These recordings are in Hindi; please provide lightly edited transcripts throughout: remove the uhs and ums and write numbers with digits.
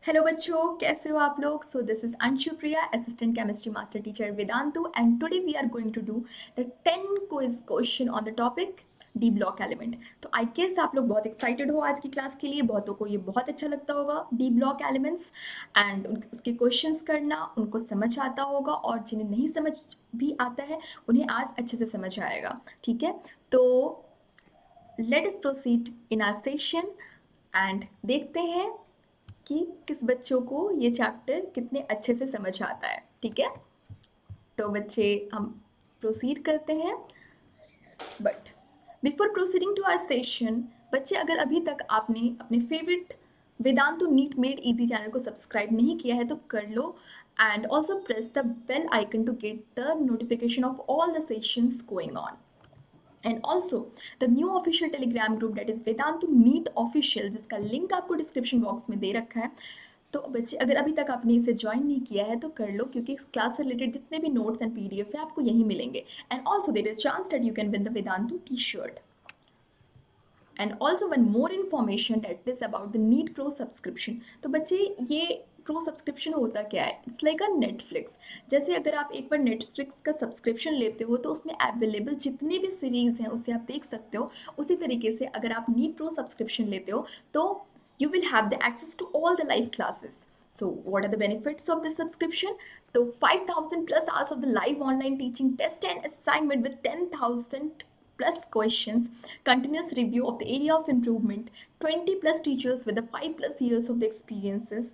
हेलो बच्चों, कैसे हो आप लोग? So this is Anshu Priya, assistant chemistry master teacher Vedantu, and today we are going to do the 10 quiz question on the topic D block element. तो आई गेस आप लोग बहुत एक्साइटेड हो आज की क्लास के लिए। बहुतों को ये बहुत अच्छा लगता होगा डी ब्लॉक एलिमेंट्स एंड उसके क्वेश्चंस करना, उनको समझ आता होगा, और जिन्हें नहीं समझ भी आता है उन्हें आज अच्छे से समझ आएगा। ठीक है, तो let us proceed in our session and देखते हैं कि किस बच्चों को ये चैप्टर कितने अच्छे से समझ आता है। ठीक है, तो बच्चे हम प्रोसीड करते हैं। But before proceeding to our session, बच्चे अगर अभी तक आपने अपने favourite Vedantu NEET made easy channel को सब्सक्राइब नहीं किया है तो कर लो, and also press the bell icon to get the notification of all the sessions going on. And also the new official Telegram group that is Vedantu NEET official, जिसका लिंक आपको डिस्क्रिप्शन बॉक्स में दे रखा है। तो बच्चे अगर अभी तक आपने इसे ज्वाइन नहीं किया है तो कर लो, क्योंकि इस क्लास से रिलेटेड जितने भी नोट्स एंड पीडीएफ है आपको यहीं मिलेंगे। And also there is chance that you can win the Vedantu T shirt. And also one more information that is about the NEET pro subscription. तो बच्चे ये प्रो सब्सक्रिप्शन होता क्या है? It's like a Netflix. जैसे अगर आप एक बार नेटफ्लिक्स का सब्सक्रिप्शन लेते हो तो उसमें अवेलेबल जितने भी सीरीज़ हैं उसे आप देख सकते हो। उसी तरीके से अगर आप नीट प्रो सब्सक्रिप्शन लेते हो तो you will have the access to all the live classes. So what are the benefits of this subscription? So 5,000 plus hours of the live online teaching, test and assignment with 10,000 plus questions, continuous review of the area of improvement, 20 plus teachers with the 5 plus years of the experiences,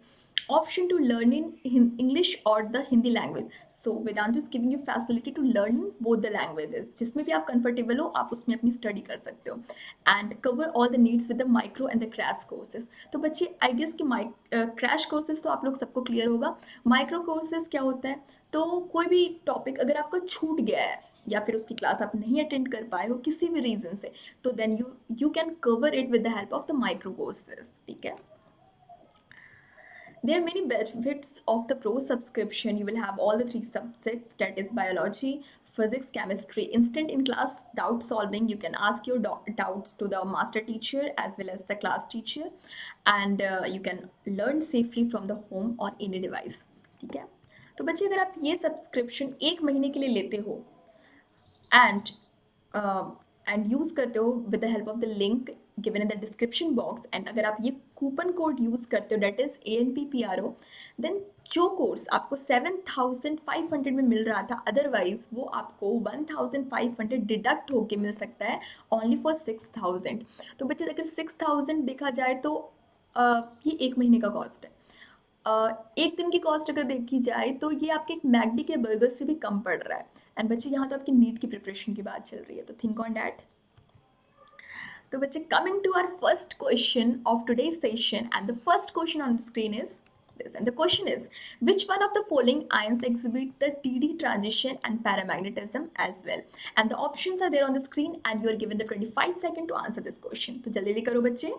option to learn in English or the Hindi language. So Vedanta is giving you facility to learn both the languages. जिसमें भी आप comfortable हो आप उसमें अपनी study कर सकते हो, and cover all the needs with the micro and the crash courses. तो बच्चे I guess कि crash courses तो आप लोग सबको clear होगा। micro courses क्या होता है? तो कोई भी टॉपिक अगर आपका छूट गया है या फिर उसकी क्लास आप नहीं अटेंड कर पाए हो किसी भी रीजन से, तो then you can cover it with the help of the micro courses. ठीक है, there are many benefits of the pro subscription. You will have all the 3 subjects, that is biology, physics, chemistry, instant in class doubt solving. You can ask your doubts to the master teacher as well as the class teacher, and you can learn safely from the home on any device. ठीक है, तो बच्चे अगर आप ये सब्सक्रिप्शन 1 महीने के लिए लेते हो and एंड यूज़ करते हो with the help of the link given in the description box, and अगर आप ये कूपन कोड यूज़ करते हो डेट इज़ ANPPRO, देन जो कोर्स आपको 7,500 में मिल रहा था अदरवाइज वो आपको 1,500 डिडक्ट होके मिल सकता है ओनली फॉर 6,000। तो बच्चे अगर 6,000 देखा जाए तो ये 1 महीने का कॉस्ट है। एक दिन की कॉस्ट अगर देखी जाए तो ये आपके एक मैकडी के बर्गर से भी कम पड़ रहा है। एंड बच्चे यहाँ तो आपकी नीट की प्रिपरेशन की बात चल रही है, तो थिंक ऑन डैट। तो बच्चे coming to our first question of today's session, and the first question on the screen is this, and the question is, which one of the following ions exhibit the TD transition and paramagnetism as well? And the options are there on the screen and you are given the 25 seconds to answer this question. तो जल्दी करो बच्चे,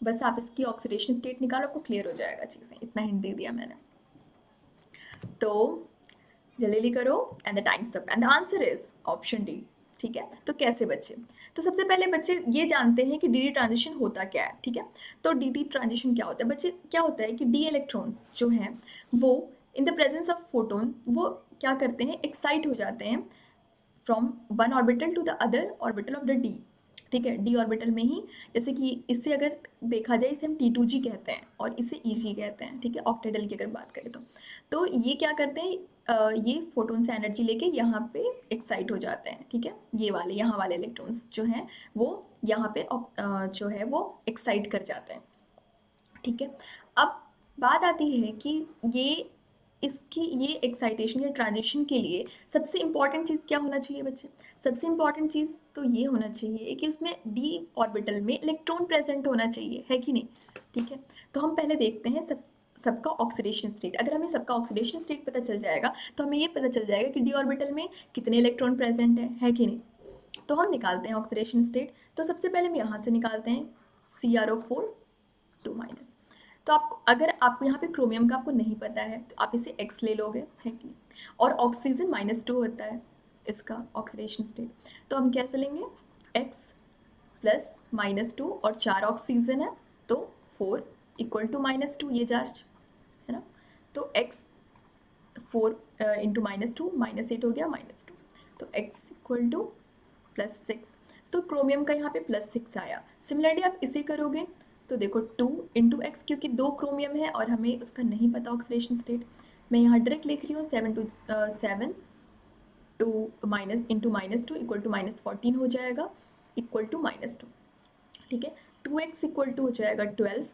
बस आप इसकी ऑक्सीडेशन स्टेट निकालो, आपको क्लियर हो जाएगा चीज़ें। इतना हिंट दे दिया मैंने, तो जल्दी करो। And the times up, and the answer is option D. ठीक है, तो कैसे बच्चे? तो सबसे पहले बच्चे ये जानते हैं कि डी ट्रांजिशन होता क्या है। ठीक है, तो डी ट्रांजिशन क्या होता है बच्चे? क्या होता है कि डी इलेक्ट्रॉन्स जो हैं वो in the presence of photon वो क्या करते हैं, एक्साइट हो जाते हैं from one orbital to the other orbital of the D. ठीक है, डी ऑर्बिटल में ही, जैसे कि इससे अगर देखा जाए इसे हम T2G कहते हैं और इसे EG कहते हैं। ठीक है, ऑक्टेडल की अगर बात करें तो ये क्या करते हैं, ये फोटोन से एनर्जी लेके यहाँ पे एक्साइट हो जाते हैं। ठीक है, ये वाले यहाँ वाले इलेक्ट्रॉन्स जो हैं वो यहाँ पे जो है वो एक्साइट कर जाते हैं। ठीक है, अब बात आती है कि ये एक्साइटेशन या ट्रांजिशन के लिए सबसे इंपॉर्टेंट चीज़ क्या होना चाहिए बच्चे? सबसे इंपॉर्टेंट चीज़ तो ये होना चाहिए कि उसमें डी ऑर्बिटल में इलेक्ट्रॉन प्रेजेंट होना चाहिए, है कि नहीं? ठीक है, तो हम पहले देखते हैं सबका ऑक्सीडेशन स्टेट। अगर हमें सबका ऑक्सीडेशन स्टेट पता चल जाएगा तो हमें ये पता चल जाएगा कि डी ऑर्बिटल में कितने इलेक्ट्रॉन प्रेजेंट है कि नहीं? तो हम निकालते हैं ऑक्सीडेशन स्टेट। तो सबसे पहले हम यहाँ से निकालते हैं CrO4 2-। तो आपको अगर आपको यहाँ पे क्रोमियम का आपको नहीं पता है तो आप इसे X ले लोगे, है कि? और ऑक्सीजन -2 होता है इसका ऑक्सीडेशन स्टेट, तो हम कैसे लेंगे? X + -2 और 4 ऑक्सीजन है तो 4 इक्वल टू -2, ये चार्ज है ना, तो x 4 इंटू -2 -8 हो गया -2, तो x इक्वल टू +6, तो क्रोमियम का यहाँ पे +6 आया। सिमिलरली आप इसे करोगे तो देखो 2 इंटू एक्स, क्योंकि 2 क्रोमियम है और हमें उसका नहीं पता ऑक्सीडेशन स्टेट, मैं यहाँ डायरेक्ट लिख रही हूँ 7 to minus into -2 equal to -14 हो जाएगा, इक्वल टू -2, ठीक है। 2x इक्वल टू हो जाएगा 12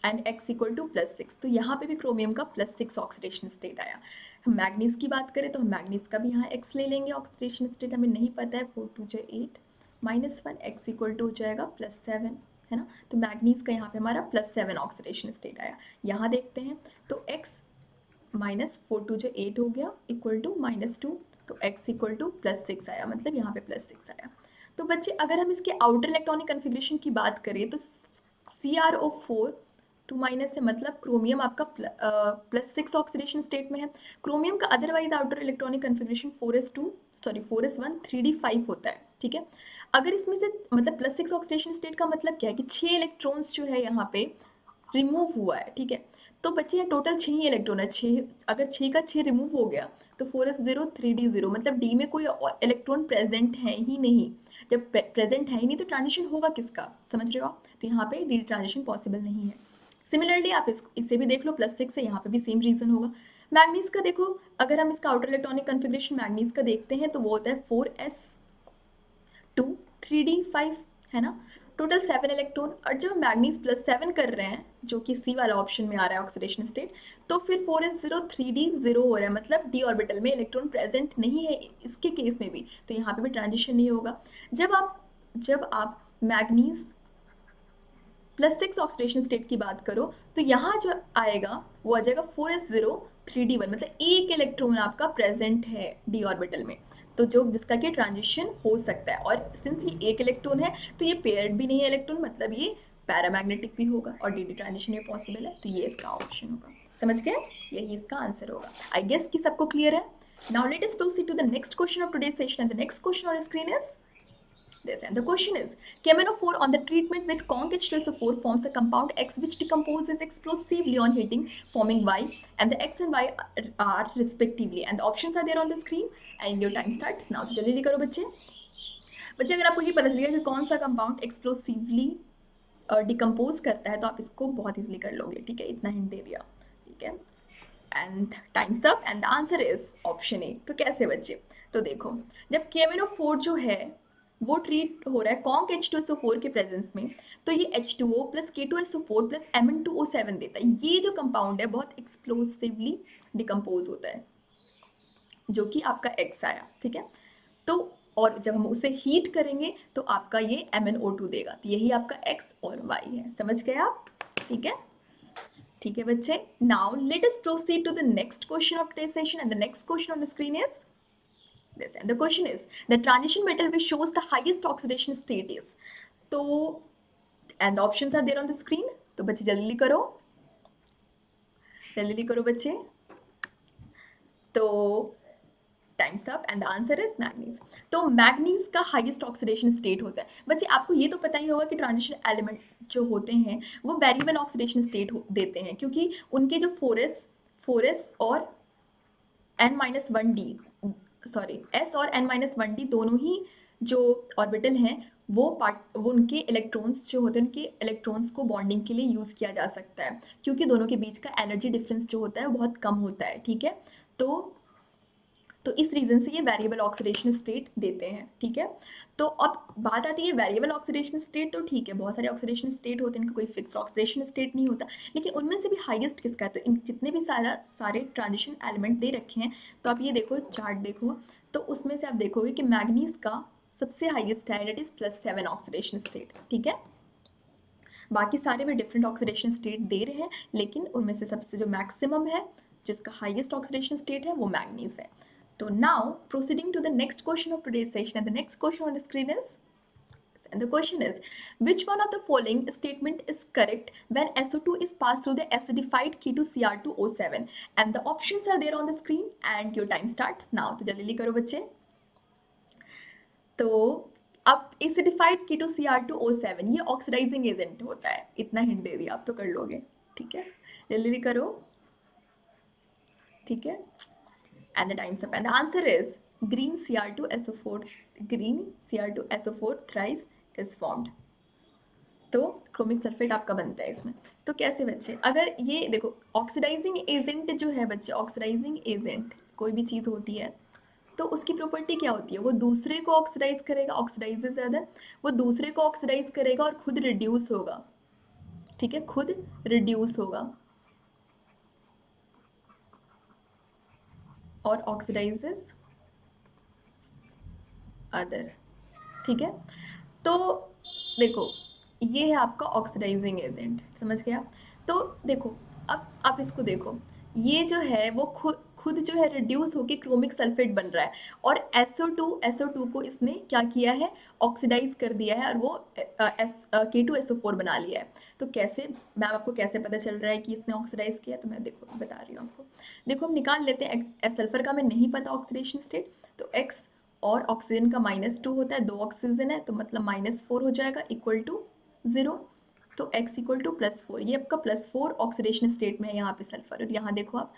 एंड x इक्वल टू +6, तो यहाँ पे भी क्रोमियम का +6 ऑक्सीडेशन स्टेट आया। हम मैग्नीज की बात करें तो हम मैग्नीज का भी यहाँ x ले लेंगे, ऑक्सीडेशन स्टेट हमें नहीं पता है, 4 2 8 -1, x इक्वल टू हो जाएगा +7, है ना, तो मैग्नीज का यहाँ पे हमारा +7 ऑक्सीडेशन स्टेट आया। यहाँ देखते हैं तो x -4 2 8 हो गया, इक्वल टू -2, तो x इक्वल टू +6 आया, मतलब यहाँ पे +6 आया। तो बच्चे अगर हम इसके आउटर इलेक्ट्रॉनिक कन्फिग्रेशन की बात करें तो CrO4 2 माइनस है, मतलब क्रोमियम आपका +6 ऑक्सीडेशन स्टेट में है। क्रोमियम का otherwise outer electronic configuration 4s1 3d5 होता है, ठीक है। अगर इसमें से मतलब +6 ऑक्सीडेशन स्टेट का मतलब क्या है कि 6 इलेक्ट्रॉन्स जो है यहाँ पे रिमूव हुआ है, ठीक है। तो बच्चे यहाँ टोटल 6 ही इलेक्ट्रॉन है, 6, अगर 6 का 6 रिमूव हो गया तो 4s0 3d0, मतलब डी में कोई इलेक्ट्रॉन प्रेजेंट है ही नहीं। जब प्रेजेंट है ही नहीं तो ट्रांजिशन होगा किसका, समझ रहे हो आप, तो यहाँ पे डी ट्रांजिशन पॉसिबल नहीं है। सिमिलरली आप इसे भी देख लो, +6 है, यहाँ पे भी सेम रीजन होगा। मैग्नीज का देखो, अगर हम इसका आउटर इलेक्ट्रॉनिक कन्फिग्रेशन मैग्नीज का देखते हैं तो वो होता है 4s2 3d5, है ना, टोटल 7 इलेक्ट्रॉन। और जब मैग्नीज +7 कर रहे हैं जो कि सी वाला ऑप्शन में आ रहा है ऑक्सीडेशन स्टेट, तो फिर 4s0 3d0 हो रहा है, मतलब डी ऑर्बिटल में इलेक्ट्रॉन प्रेजेंट नहीं है इसके केस में भी, तो यहाँ पे भी ट्रांजिशन नहीं होगा। जब आप मैग्नीज +6 ऑक्सीडेशन स्टेट की बात करो तो यहाँ जो आएगा वो आ जाएगा 4s0 3d1, मतलब एक इलेक्ट्रॉन आपका प्रेजेंट है डी ऑर्बिटल में, तो जो जिसका कि ट्रांजिशन हो सकता है। और सिंस ये एक इलेक्ट्रॉन है तो ये पेयर्ड भी नहीं है इलेक्ट्रॉन, मतलब ये पैरामैग्नेटिक भी होगा और डी ट्रांजिशन में पॉसिबल है, तो ये इसका ऑप्शन होगा। समझ गए, यही इसका आंसर होगा। आई गेस कि सबको क्लियर है। Now let us proceed to the next question of today's session, and the next question on screen is this, and the question is, KMnO4 on the treatment with conc H2SO4 forms a compound X which decomposes explosively on heating, forming Y, and the X and Y are respectively, and the options are there on the screen and your time starts now। तो जल्दी करो बच्चे। अगर आपको ये पता चल गया कि कौन सा कंपाउंड एक्सप्लोसिवली डिकम्पोज करता है तो आप इसको बहुत इजीली कर लोगे, ठीक है, इतना हिंट दे दिया, ठीक है। And times up and the answer is option A. तो कैसे बच्चे, तो देखो जब KMnO4 जो है वो ट्रीट हो रहा है कॉन्क H2SO4 के प्रेजेंस में, तो ये H2O plus K2SO4 plus Mn2O7 देता है। ये जो कंपाउंड है बहुत एक्सप्लोसिवली डिकम्पोज होता है, जो कि आपका X आया, ठीक है। तो और जब हम उसे हीट करेंगे तो आपका ये MnO2 देगा, तो यही आपका X और Y है। समझ गए आप, ठीक है, ठीक है बच्चे। Now let us proceed to the next question of today's session, and the next question on the screen is this, and the question is the transition metal which shows the highest oxidation state is, तो and the options are there on the screen, तो बच्चे जल्दी करो बच्चे। तो times up and the answer is manganese. तो मैग्नीज का हाईएस्ट ऑक्सीडेशन स्टेट होता है। बच्चे आपको ये तो पता ही होगा कि ट्रांजिशन एलिमेंट जो होते हैं वो वेरिएबल ऑक्सीडेशन स्टेट देते हैं, क्योंकि उनके जो 4s और n-1d सॉरी s और n-1d दोनों ही जो ऑर्बिटल हैं वो उनके इलेक्ट्रॉन्स जो होते हैं उनके इलेक्ट्रॉन्स को बॉन्डिंग के लिए यूज़ किया जा सकता है, क्योंकि दोनों के बीच का एनर्जी डिफरेंस जो होता है वो बहुत कम होता है, ठीक है। तो इस रीज़न से ये वेरिएबल ऑक्सीडेशन स्टेट देते हैं, ठीक है। तो अब बात आती है वेरिएबल ऑक्सीडेशन स्टेट, तो ठीक है बहुत सारे ऑक्सीडेशन स्टेट होते हैं, इनका कोई फिक्स ऑक्सीडेशन स्टेट नहीं होता, लेकिन उनमें से भी हाईएस्ट किसका है, तो इन जितने भी सारे ट्रांजिशन एलिमेंट दे रखे हैं, तो आप ये देखो चार्ट देखो, तो उसमें से आप देखोगे कि मैग्नीज का सबसे हाईएस्ट है, डेट इज +7 ऑक्सीडेशन स्टेट, ठीक है। बाकी सारे भी डिफरेंट ऑक्सीडेशन स्टेट दे रहे हैं, लेकिन उनमें से सबसे जो मैक्सिमम है जिसका हाईएस्ट ऑक्सीडेशन स्टेट है वो मैग्नीज है। So now proceeding to the next question of today's session, and the next question on the screen is, and the question is, which one of the following statement is correct when SO2 is passed through the acidified K2Cr2O7, and the options are there on the screen and your time starts now। तो जल्दी करो बच्चे। तो अब एसिडिफाइड K2Cr2O7 ये ऑक्सीडाइजिंग एजेंट होता है, इतना हिंट दे दिया, आप तो कर लोगे, ठीक है, जल्दी करो, ठीक है। And the time's up. And the answer is green Cr2SO4. Green Cr2SO4 thrice is formed. तो क्रोमिक सल्फेट आपका बनता है इसमें। तो कैसे बच्चे, अगर ये देखो ऑक्सीडाइजिंग एजेंट जो है बच्चे, ऑक्सीडाइजिंग एजेंट कोई भी चीज़ होती है तो उसकी प्रॉपर्टी क्या होती है, वो दूसरे को ऑक्सीडाइज करेगा, ऑक्सीडाइज ज़्यादा, वो दूसरे को ऑक्सीडाइज करेगा और खुद रिड्यूस होगा, ठीक है, खुद रिड्यूस होगा और ऑक्सीडाइजेस अदर, ठीक है। तो देखो ये है आपका ऑक्सीडाइजिंग एजेंट, समझ गया। तो देखो अब आप इसको देखो, ये जो है वो खुद खुद जो है रिड्यूस होके क्रोमिक सल्फेट बन रहा है और SO2 को इसने क्या किया है, ऑक्सीडाइज कर दिया है और वो K2SO4 बना लिया है। तो कैसे मैम आपको कैसे पता चल रहा है कि इसने ऑक्सीडाइज किया, तो मैं देखो बता रही हूँ आपको। देखो हम निकाल लेते हैं, सल्फर का हमें नहीं पता ऑक्सीडेशन स्टेट, तो X और ऑक्सीजन का -2 होता है, 2 ऑक्सीजन है तो मतलब -4 हो जाएगा इक्वल टू 0। तो x इक्वल टू +4, ये आपका +4 ऑक्सीडेशन स्टेट में है यहाँ पे सल्फर। और यहाँ देखो आप,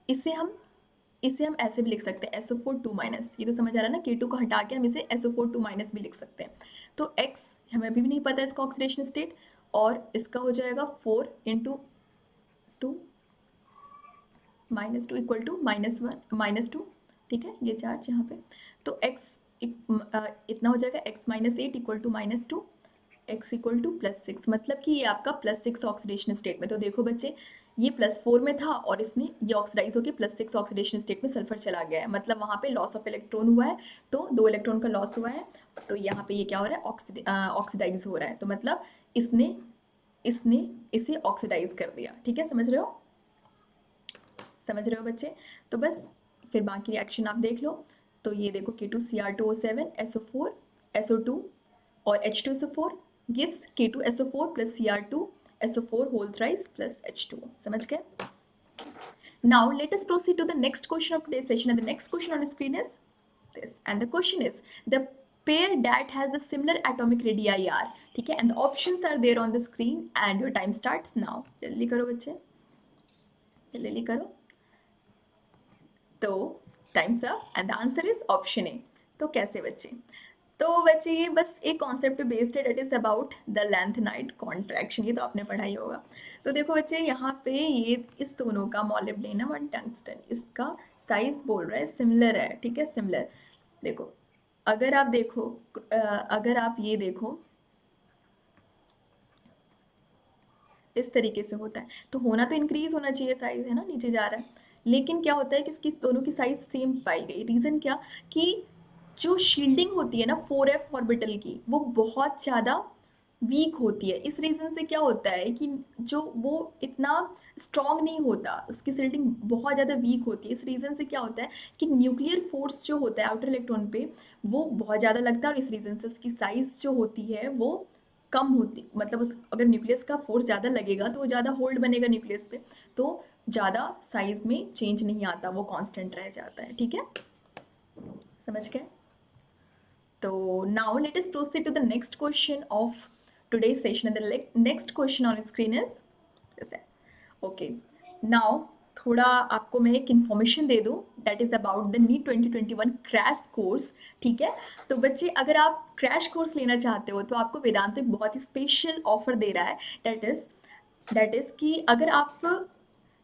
इसे हम ऐसे भी लिख सकते हैं SO4 2-, ये तो समझ आ रहा है ना, K2 को हटा के हम इसे SO4 2- भी लिख सकते हैं। तो x हमें अभी भी नहीं पता इसका ऑक्सीडेशन स्टेट, और इसका हो जाएगा 4 × 2 -2 इक्वल टू -2, ठीक है, ये चार्ज यहाँ पे। तो x इतना हो जाएगा x -8 equal to -2, x equal to +6, मतलब कि ये आपका +6 ऑक्सीडेशन स्टेट में। तो देखो बच्चे ये +4 में था और इसने ये ऑक्सीडाइज होकर +6 ऑक्सीडेशन स्टेट में सल्फर चला गया है, मतलब वहाँ पे लॉस ऑफ इलेक्ट्रॉन हुआ है, तो 2 इलेक्ट्रॉन का लॉस हुआ है। तो यहाँ पे ये क्या हो रहा है, ऑक्सीडाइज हो रहा है, तो मतलब इसने इसने इसे ऑक्सीडाइज कर दिया, ठीक है, समझ रहे हो, समझ रहे हो बच्चे। तो बस फिर बाकी रिएक्शन आप देख लो। तो ये देखो K2Cr2O7 SO4 SO2 और H2SO4 gives K2SO4 plus Cr2SO4 whole thrice plus H2O, समझ गए। Now let us proceed to the next question of today's session, and the next question on the screen is this, and the question is the pair that has the similar atomic radii are, ठीक है, and the options are there on the screen and your time starts now। जल्दी करो बच्चे, जल्दी करो। तो times up and the answer is option A. तो कैसे बच्चे, तो बच्चे ये बस एक कॉन्सेप्ट पे बेस्ड है, that is about the lanthanide contraction, ये तो आपने पढ़ाई होगा। तो देखो बच्चे यहाँ पे ये इस दोनों का मॉलिब्डेनम और टंगस्टन, इसका साइज बोल रहा है सिमिलर है, ठीक है, सिमिलर। देखो अगर आप देखो, अगर आप ये देखो इस तरीके से होता है तो होना तो इंक्रीज होना चाहिए साइज, है ना, नीचे जा रहा है, लेकिन क्या होता है कि इसकी दोनों की साइज सेम पाई गई। रीज़न क्या, कि जो शील्डिंग होती है ना 4f ऑर्बिटल की, वो बहुत ज़्यादा वीक होती है। इस रीज़न से क्या होता है कि जो वो इतना स्ट्रॉन्ग नहीं होता, उसकी शील्डिंग बहुत ज़्यादा वीक होती है। इस रीज़न से क्या होता है कि न्यूक्लियर फोर्स जो होता है आउटर इलेक्ट्रॉन पे वो बहुत ज़्यादा लगता है, और इस रीज़न से उसकी साइज़ जो होती है वो कम होती, मतलब उस अगर न्यूक्लियस का फोर्स ज़्यादा लगेगा तो वो ज़्यादा होल्ड बनेगा न्यूक्लियस पे, तो ज़्यादा साइज में चेंज नहीं आता, वो कांस्टेंट रह जाता है, ठीक है, समझ गए। तो now let us proceed to the next question of today session. The next question on screen is okay. Now थोड़ा आपको मैं एक इन्फॉर्मेशन दे दूँ, that is about the NEET 2021 crash course, ठीक है। तो बच्चे अगर आप क्रैश कोर्स लेना चाहते हो तो आपको वेदांत एक बहुत ही स्पेशल ऑफर दे रहा है, दैट इज़ कि अगर आप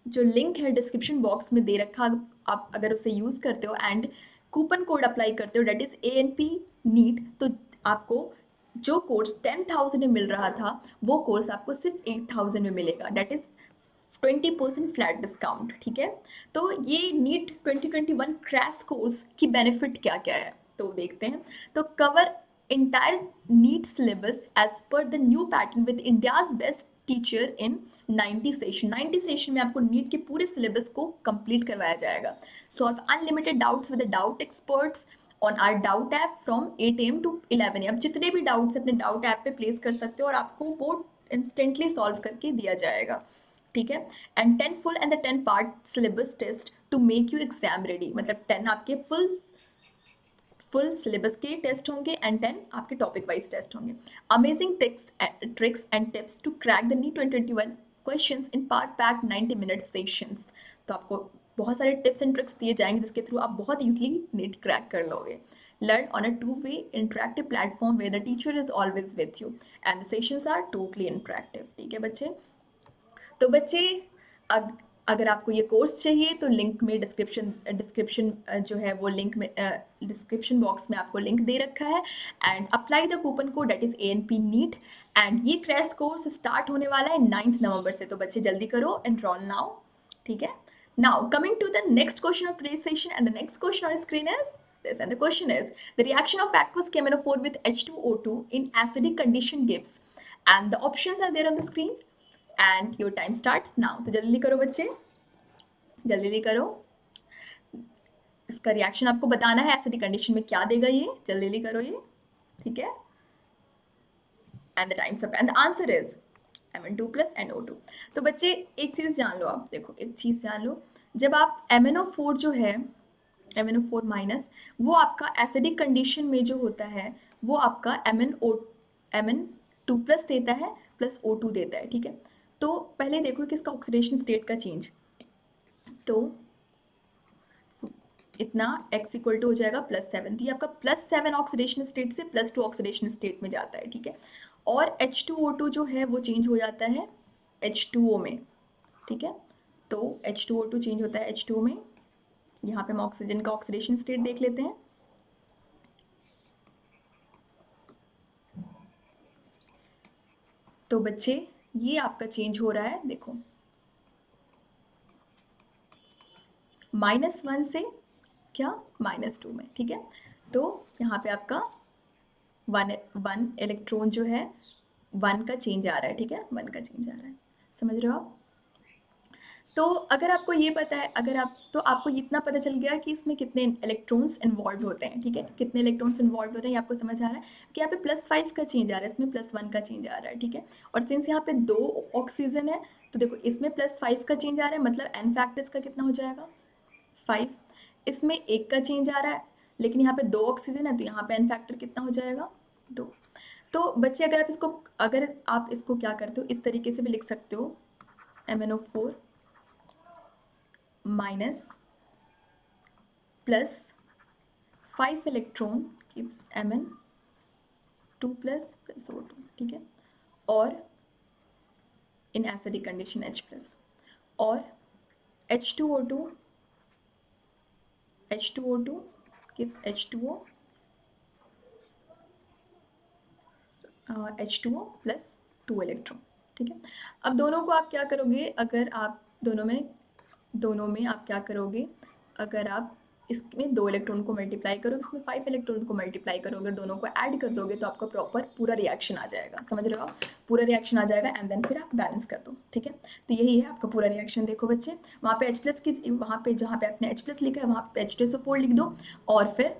जो लिंक है डिस्क्रिप्शन बॉक्स में दे रखा, आप अगर उसे यूज़ करते हो एंड कूपन कोड अप्लाई करते हो दैट इज़ ANP नीट, तो आपको जो कोर्स 10,000 में मिल रहा था वो कोर्स आपको सिर्फ 8,000 में मिलेगा, दैट इज़ 20% फ्लैट डिस्काउंट, ठीक है। तो ये नीट 2021 क्रैश कोर्स की बेनिफिट क्या क्या है तो देखते हैं। तो cover entire NEET syllabus as per the new pattern with India's best teacher in 90 session. 90 session में आपको नीट के पूरे सिलेबस को कंप्लीट करवाया जाएगा। Solve unlimited doubts with the doubt experts on our doubt app from 8 AM to 11 AM। जितने भी डाउट्स अपने डाउट ऐप पे प्लेस कर सकते हो और आपको वो इंस्टेंटली सॉल्व करके दिया जाएगा, ठीक है। And 10 full and the 10 part syllabus test to make you exam ready, मतलब 10 आपके फुल सिलेबस के टेस्ट होंगे एंड 10 आपके टॉपिक वाइज टेस्ट होंगे। Amazing tricks and tips to crack the NEET 2021 questions in power packed 90-minute sessions. तो आपको बहुत सारे टिप्स एंड ट्रिक्स दिए जाएंगे जिसके थ्रू आप बहुत ईजिली नीट क्रैक कर लोगे। Learn on a two-way interactive platform where the teacher is always with you and the sessions are totally interactive। ठीक है बच्चे? तो बच्चे अगर आपको ये कोर्स चाहिए तो लिंक में डिस्क्रिप्शन जो है वो लिंक में डिस्क्रिप्शन बॉक्स में आपको लिंक दे रखा है and apply the coupon code that is ANP NEET. And ये क्रैश कोर्स स्टार्ट होने वाला है 9 नवंबर से, तो बच्चे जल्दी करो, एनरोल नाउ। ठीक है, now coming to the next question of today's session and the next question on screen is this, and the question is the reaction of aqueous KMnO4 with H2O2 in acidic condition gives, and the options are there on the screen and your time starts now। तो जल्दी करो बच्चे, जल्दी करो, इसका रिएक्शन आपको बताना है एसिडिक कंडीशन में क्या देगा ये, जल्दी करो ये। ठीक है, and the times up and the answer is Mn2 plus NO2। तो बच्चे एक चीज जान लो, आप देखो एक चीज जान लो, जब आप MnO4 जो है MnO4 माइनस, वो आपका एसिडिक कंडीशन में जो होता है वो आपका Mn2 प्लस देता है प्लस O2 देता है। ठीक है, तो पहले देखो कि इसका ऑक्सीडेशन स्टेट का चेंज, तो इतना x इक्वल टू हो जाएगा +7, तो ये आपका +7 ऑक्सीडेशन स्टेट से +2 ऑक्सीडेशन स्टेट में जाता है। ठीक है, और H2O2 जो है वो चेंज हो जाता है H2O में। ठीक है, तो H2O2 चेंज होता है H2O में। यहाँ पे हम ऑक्सीजन का ऑक्सीडेशन स्टेट देख लेते हैं। तो बच्चे ये आपका चेंज हो रहा है, देखो -1 से क्या -2 में। ठीक है, तो यहाँ पे आपका वन इलेक्ट्रॉन जो है 1 का चेंज आ रहा है। ठीक है, 1 का चेंज आ रहा है, समझ रहे हो आप? तो अगर आपको ये पता है, अगर आप, तो आपको इतना पता चल गया कि इसमें कितने इलेक्ट्रॉन्स इन्वॉल्व होते हैं। ठीक है, कितने इलेक्ट्रॉन्स इन्वॉल्व होते हैं ये आपको समझ आ रहा है कि यहाँ पे +5 का चेंज आ रहा है, इसमें +1 का चेंज आ रहा है। ठीक है, और सिंस यहाँ पे 2 ऑक्सीजन है तो देखो इसमें +5 का चेंज आ रहा है, मतलब n फैक्टर्स का कितना हो जाएगा 5। इसमें 1 का चेंज आ रहा है लेकिन यहाँ पे 2 ऑक्सीजन है तो यहाँ पे n फैक्टर कितना हो जाएगा 2। तो बच्चे अगर आप इसको क्या करते हो, इस तरीके से भी लिख सकते हो, MnO4 minus +5 electron gives Mn2 plus O2। ठीक है, और इन एसिडिक कंडीशन H+, और H2O2 gives H2O plus 2 electron. ठीक है, अब दोनों को आप क्या करोगे, अगर आप दोनों में आप क्या करोगे, अगर आप इसमें 2 इलेक्ट्रॉन को मल्टीप्लाई करो, इसमें 5 इलेक्ट्रॉन को मल्टीप्लाई करो, अगर दोनों को ऐड कर दोगे तो आपका प्रॉपर पूरा रिएक्शन आ जाएगा। समझ रहे हो आप? पूरा रिएक्शन आ जाएगा एंड देन फिर आप बैलेंस कर दो। ठीक है, तो यही है आपका पूरा रिएक्शन। देखो बच्चे, वहाँ पे H+ की, वहाँ पे जहाँ पे आपने H+ लिखा है वहाँ पे H2SO4 लिख दो, और फिर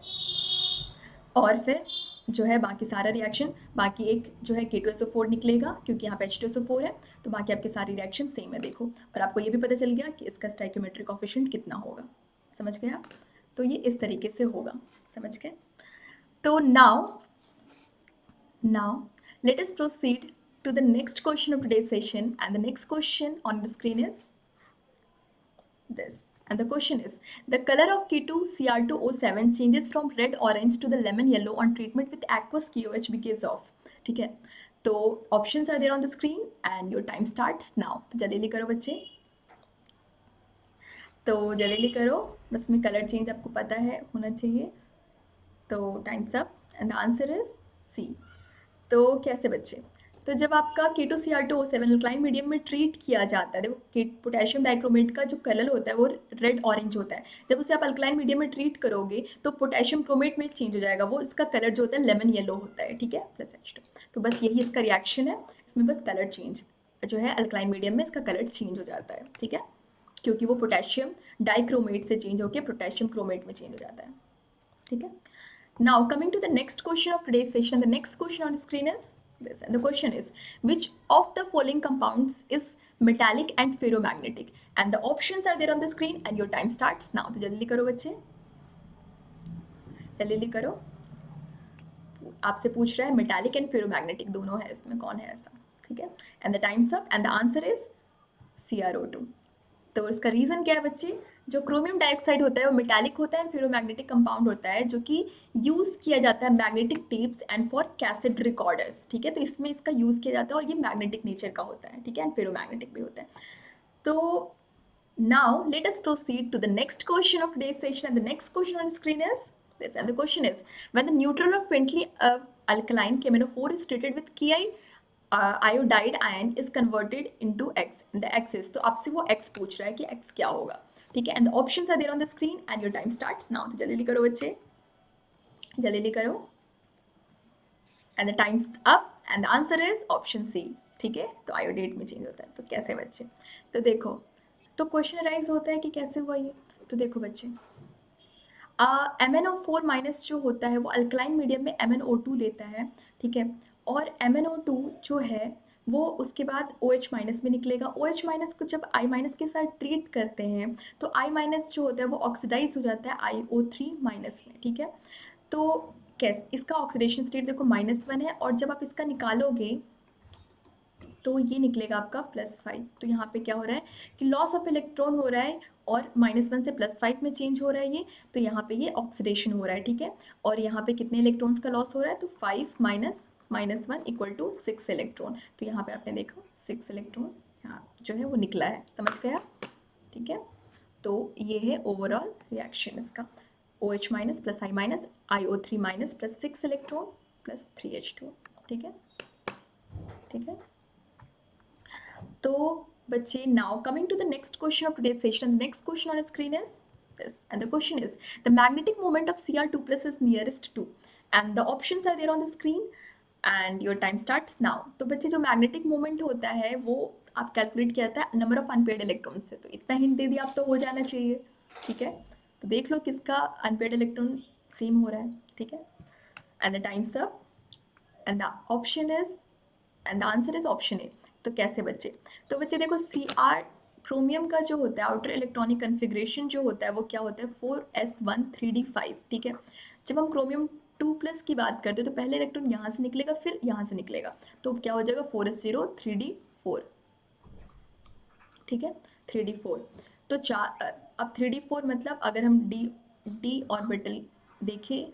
जो है बाकी सारा रिएक्शन, बाकी एक जो है K2SO4 निकलेगा क्योंकि यहाँ पे H2SO4 है, तो बाकी आपके सारी रिएक्शन सेम है। देखो, और आपको ये भी पता चल गया कि इसका स्टाइकियोमेट्रिक कोएफिशिएंट कितना होगा। समझ गए आप? तो ये इस तरीके से होगा, समझ गए? तो now let us proceed to the next question of today's session, and the next question on the screen is this, and the question is the color of K2Cr2O7 changes from red orange to the lemon yellow on treatment with aqueous KOH because of। ठीक है, तो options are there on the screen and your time starts now। तो जल्दी करो बच्चे, तो जल्दी करो, बस में कलर चेंज आपको पता है होना चाहिए। तो times up and the answer is C. तो कैसे बच्चे, तो जब आपका K2Cr2O7 अल्कलाइन मीडियम में ट्रीट किया जाता है, देखो पोटेशियम डाइक्रोमेट का जो कलर होता है वो रेड ऑरेंज होता है, जब उसे आप अल्कलाइन मीडियम में ट्रीट करोगे तो पोटेशियम क्रोमेट में चेंज हो जाएगा, वो इसका कलर जो होता है लेमन येलो होता है। ठीक है, +H2। तो बस यही इसका रिएक्शन है, इसमें बस कलर चेंज जो है अल्कलाइन मीडियम में इसका कलर चेंज हो जाता है। ठीक है, क्योंकि वो पोटेशियम डाइक्रोमेट से चेंज होकर पोटेशियम क्रोमेट में चेंज हो जाता है। ठीक है, now coming to the next question of today's session, the next question on screen is this, and the question is which of the following compounds is metallic and ferromagnetic, and the options are there on the screen and your time starts now। तो जल्दी करो बच्चे, जल्दी करो, आपसे पूछ रहा है मेटालिक एंड फेरोमैग्नेटिक दोनों है, इसमें कौन है ऐसा। ठीक है, and the times up and the answer is CrO2। तो इसका रीज़न क्या है बच्चे, जो क्रोमियम डाइऑक्साइड होता है वो मेटालिक होता है, फेरोमैग्नेटिक कंपाउंड होता है जो कि यूज़ किया जाता है magnetic tapes and for cassette recorders, ठीक है। तो इसमें इसका यूज़ किया जाता है और ये मैग्नेटिक नेचर का होता है, ठीक है, एंड फेरोमैग्नेटिक भी होता है। तो now let us proceed to the next question of today's session, and the next question on the screen is this, and the question is, when the neutral of faintly alkaline KMnO4 is treated with Ki iodide ion is converted into X, and the X is, तो आपसे वो X पूछ रहा है कि X क्या होगा, ठीक है, and the options are there on the screen and your time starts now। तो जल्दी करो बच्चे, जल्दी करो, and the time's up and the answer is option C, ठीक है। तो आयोडेट में चेंज होता है, तो कैसे बच्चे, तो देखो, तो क्वेश्चन राइज होता है कि कैसे हुआ ये, तो देखो बच्चे, MnO4 माइनस जो होता है वो अल्कलाइन मीडियम में MnO2 देता है, ठीक है, और MnO2 जो है वो उसके बाद OH माइनस में निकलेगा। OH माइनस को जब I माइनस के साथ ट्रीट करते हैं तो I माइनस जो होता है वो ऑक्सीडाइज हो जाता है IO3 माइनस में, ठीक है। तो कैसे, इसका ऑक्सीडेशन स्टेट देखो -1 है, और जब आप इसका निकालोगे तो ये निकलेगा आपका +5। तो यहाँ पे क्या हो रहा है कि लॉस ऑफ इलेक्ट्रॉन हो रहा है और -1 से +5 में चेंज हो रहा है ये, तो यहाँ पे ये ऑक्सीडेशन हो रहा है, ठीक है। और यहाँ पे कितने इलेक्ट्रॉन्स का लॉस हो रहा है, तो 5 माइनस -1 इक्वल टू 6 इलेक्ट्रॉन। तो यहाँ पे आपने देखा 6 इलेक्ट्रॉन यहाँ जो है वो निकला है, समझ गया, ठीक है। तो ये है ओवरऑल रिएक्शन इसका, OH minus plus I minus IO3 minus plus 6 electron plus 3H2, ठीक है, ठीक है। तो बच्चे, now coming to the next question of today's session, the next question on the screen is this, and the question is, the magnetic moment of Cr2 plus is nearest to, and the options are there on the screen and your time starts now। तो बच्चे, जो मैग्नेटिक मोमेंट होता है वो आप कैलकुलेट किया जाता है नंबर ऑफ अनपेयर्ड इलेक्ट्रॉन से, तो इतना हिंट दे दिया आप तो हो जाना चाहिए, ठीक है। तो देख लो किसका अनपेयर्ड इलेक्ट्रॉन सेम हो रहा है, ठीक है, and the times up and the option is, and the answer is option A. तो कैसे बच्चे, तो बच्चे देखो, Cr क्रोमियम का जो होता है आउटर इलेक्ट्रॉनिक कन्फिग्रेशन जो होता है वो क्या होता है 4s1 3d5, ठीक है। जब हम क्रोमियम 2+ की बात करते हैं तो पहले इलेक्ट्रॉन यहाँ से निकलेगा फिर यहाँ से निकलेगा, तो क्या हो जाएगा 4s0 3d4, ठीक है, 3d4। तो चार, अब 3d4 मतलब अगर हम डी ऑर्बिटल देखें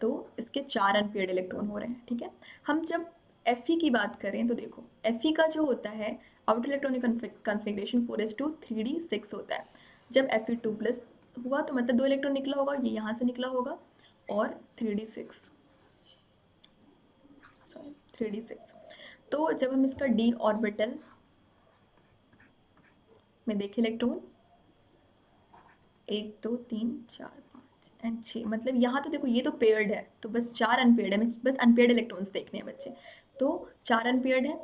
तो इसके 4 अनपेयर्ड इलेक्ट्रॉन हो रहे हैं, ठीक है। हम जब Fe की बात करें तो देखो Fe का जो होता है outer electronic configuration 4s2 3d6 होता है। जब Fe2+ हुआ तो मतलब 2 इलेक्ट्रॉन निकला होगा, ये यहाँ से निकला होगा, और 3d6, सॉरी 3d6। तो जब हम इसका d ऑर्बिटल में देखें इलेक्ट्रॉन 1 2 3 4 5 एंड 6, मतलब यहाँ तो देखो ये तो पेयर्ड है, तो बस 4 अनपेयर्ड है, बस अनपेयर्ड इलेक्ट्रॉन्स देखने हैं बच्चे, तो 4 अनपेयर्ड है।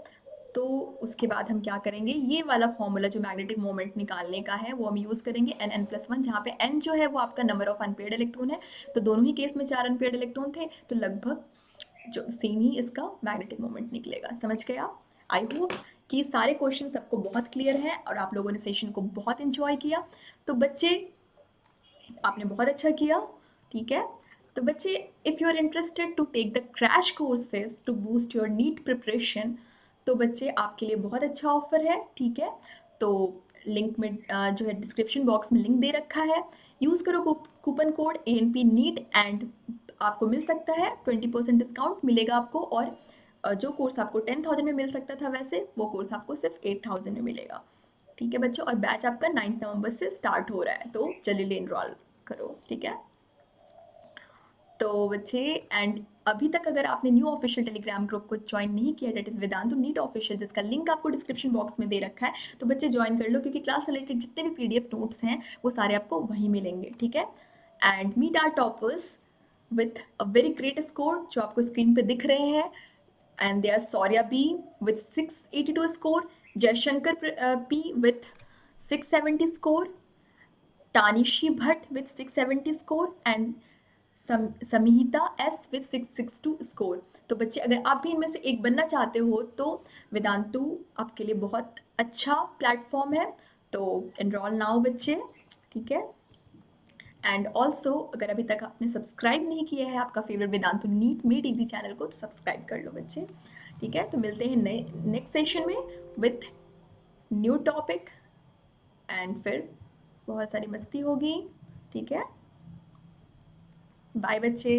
तो उसके बाद हम क्या करेंगे, ये वाला फॉर्मूला जो मैग्नेटिक मोमेंट निकालने का है वो हम यूज़ करेंगे n+1, जहाँ पे n जो है वो आपका नंबर ऑफ अनपेयर्ड इलेक्ट्रॉन है। तो दोनों ही केस में 4 अनपेयर्ड इलेक्ट्रॉन थे, तो लगभग जो सेम ही इसका मैग्नेटिक मोमेंट निकलेगा, समझ गए आप। आई होप कि सारे क्वेश्चन सबको बहुत क्लियर हैं और आप लोगों ने सेशन को बहुत इंजॉय किया। तो बच्चे, आपने बहुत अच्छा किया, ठीक है। तो बच्चे, if you are interested to take the crash courses to boost your NEET preparation, तो बच्चे आपके लिए बहुत अच्छा ऑफर है, ठीक है। तो लिंक में जो है डिस्क्रिप्शन बॉक्स में लिंक दे रखा है, यूज़ करो coupon code ANP NEET and आपको मिल सकता है 20% डिस्काउंट मिलेगा आपको, और जो कोर्स आपको 10,000 में मिल सकता था वैसे वो कोर्स आपको सिर्फ 8,000 में मिलेगा, ठीक है बच्चों। और बैच आपका 9 नवंबर से स्टार्ट हो रहा है, तो जल्दी इनरोल करो, ठीक है। तो बच्चे, एंड अभी तक अगर आपने न्यू ऑफिशियल टेलीग्राम ग्रुप को ज्वाइन नहीं किया, that is Vedantu NEET official, जिसका लिंक आपको डिस्क्रिप्शन बॉक्स में दे रखा है, तो बच्चे ज्वाइन कर लो, क्योंकि क्लास रिलेटेड जितने भी PDF नोट्स हैं वो सारे आपको वहीं मिलेंगे, ठीक है। And meet our toppers with a very great score जो आपको स्क्रीन पे दिख रहे हैं, and they are Saurya B with 682 score, Jaishankar P with 670 score, Tanishi Bhatt with 670 score and Samhita S with 662 score। तो बच्चे, अगर आप भी इनमें से एक बनना चाहते हो तो वेदांतु आपके लिए बहुत अच्छा प्लेटफॉर्म है, तो एनरोल नाउ बच्चे, ठीक है। एंड ऑल्सो अगर अभी तक आपने सब्सक्राइब नहीं किया है आपका favourite Vedantu NEET made easy channel को, तो सब्सक्राइब कर लो बच्चे, ठीक है, तो मिलते हैं नए नेक्स्ट सेशन में विथ न्यू टॉपिक, एंड फिर बहुत सारी मस्ती होगी। ठीक है, बाय बच्चे।